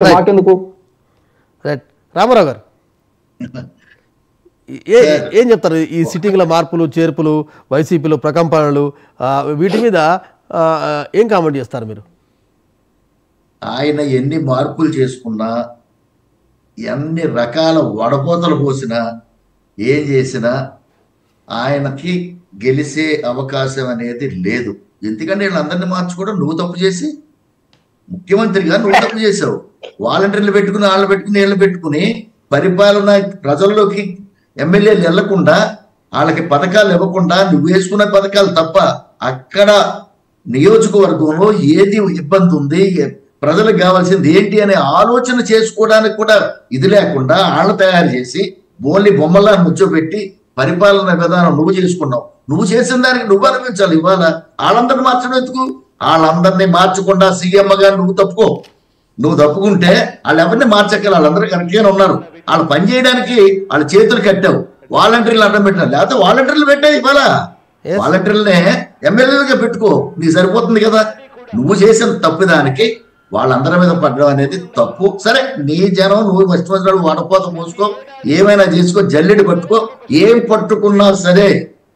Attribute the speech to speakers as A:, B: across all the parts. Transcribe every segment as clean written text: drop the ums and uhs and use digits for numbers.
A: మాకెందుకు?
B: రైట్. రామారావు గారు ఏం చెప్తారు? ఈ సిట్టింగ్ల మార్పులు చేర్పులు, వైసీపీలో ప్రకంపనలు, వీటి మీద ఏం కామెంట్ చేస్తారు మీరు?
C: ఆయన ఎన్ని మార్పులు చేసుకున్నా, ఎన్ని రకాల వడపోతలు పోసినా, ఏం చేసినా ఆయనకి గెలిచే అవకాశం అనేది లేదు. ఎందుకంటే వీళ్ళందరినీ మార్చుకోవడం నువ్వు తప్పు చేసి, ముఖ్యమంత్రిగా నువ్వు తప్పు చేసావు. వాలంటీర్లు పెట్టుకుని, వాళ్ళని పెట్టుకుని, వీళ్ళని పెట్టుకుని పరిపాలన ప్రజల్లోకి ఎమ్మెల్యేలు వెళ్లకుండా, వాళ్ళకి పథకాలు ఇవ్వకుండా, నువ్వు వేసుకున్న పథకాలు తప్ప అక్కడ నియోజకవర్గంలో ఏది ఇబ్బంది ఉంది, ప్రజలకు కావాల్సింది ఏంటి అనే ఆలోచన చేసుకోవడానికి కూడా ఇది లేకుండా వాళ్ళని తయారు చేసి ఓన్లీ బొమ్మలా ముచ్చోబెట్టి పరిపాలన విధానం నువ్వు చేసుకున్నావు. నువ్వు చేసిన దానికి నువ్వు అనిపించాలి. ఇవాళ వాళ్ళందరినీ మార్చడం ఎందుకు? వాళ్ళందరినీ మార్చకుండా సీఎం గా నువ్వు తప్పుకో. నువ్వు తప్పుకుంటే వాళ్ళు ఎవరిని మార్చక్కల, వాళ్ళందరూ కరెక్ట్గానే ఉన్నారు. వాళ్ళు పని చేయడానికి వాళ్ళ చేతులు కట్టావు. వాలంటీర్లు అడ్డం పెట్టారు, లేకపోతే వాలంటీర్లు పెట్టావు. ఇవాళ వాలంటీర్లనే ఎమ్మెల్యేలుగా పెట్టుకో, నీకు సరిపోతుంది కదా. నువ్వు చేసిన తప్పిదానికి వాళ్ళందరి మీద పడడం అనేది తప్పు. సరే, నీ జనం, నువ్వు వచ్చిన వడపోత మోసుకో, ఏమైనా చేసుకో, జల్లెడి పట్టుకో. ఏం పట్టుకున్నా సరే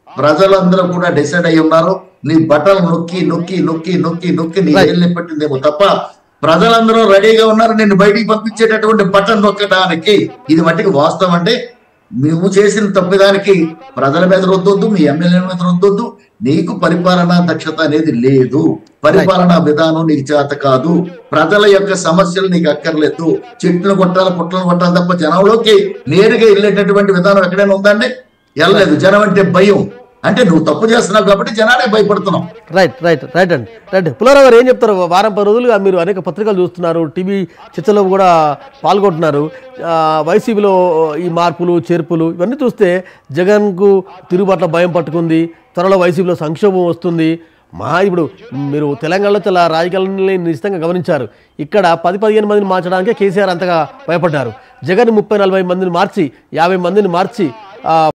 C: ప్రజలందరూ కూడా డిసైడ్ అయి ఉన్నారు. నీ బట్టలు నొక్కి నొక్కి నొక్కి నొక్కి నొక్కి నీ ఏళ్ళని పట్టిందేమో తప్ప ప్రజలందరూ రెడీగా ఉన్నారు నిన్ను బయటికి పంపించేటటువంటి బటన్ నొక్కడానికి. ఇది మట్టికి వాస్తవం. అంటే నువ్వు చేసిన తప్పిదానికి ప్రజల మీద రుద్దొద్దు, మీ ఎమ్మెల్యేల మీద రుద్దొద్దు. నీకు పరిపాలనా దక్షత అనేది లేదు, పరిపాలనా విధానం నీకు చేత కాదు, ప్రజల యొక్క సమస్యలు నీకు అక్కర్లేదు. చెట్లు కొట్టాలి, పుట్టలు కొట్టాలి తప్ప జనంలోకి నేరుగా వెళ్ళేటటువంటి విధానం ఎక్కడైనా ఉందండి? వెళ్ళలేదు. జనం అంటే భయం. అంటే నువ్వు తప్పు చేస్తున్నావు కాబట్టి జనాలే భయపడుతున్నావు.
B: రైట్ రైట్ రైట్ అండి. రైట్. పుల్లారావు గారు ఏం చెప్తారు? వారం 10 రోజులుగా మీరు అనేక పత్రికలు చూస్తున్నారు, టీవీ చర్చలో కూడా పాల్గొంటున్నారు. వైసీపీలో ఈ మార్పులు చేర్పులు ఇవన్నీ చూస్తే జగన్కు తిరుగుబాట్ల భయం పట్టుకుంది, త్వరలో వైసీపీలో సంక్షోభం వస్తుంది. ఇప్పుడు మీరు తెలంగాణలో చాలా రాజకీయాలని నిశ్చితంగా గమనించారు. ఇక్కడ 10-15 మందిని మార్చడానికే కేసీఆర్ అంతగా భయపడ్డారు. జగన్ 30-40 మందిని మార్చి, 50 మందిని మార్చి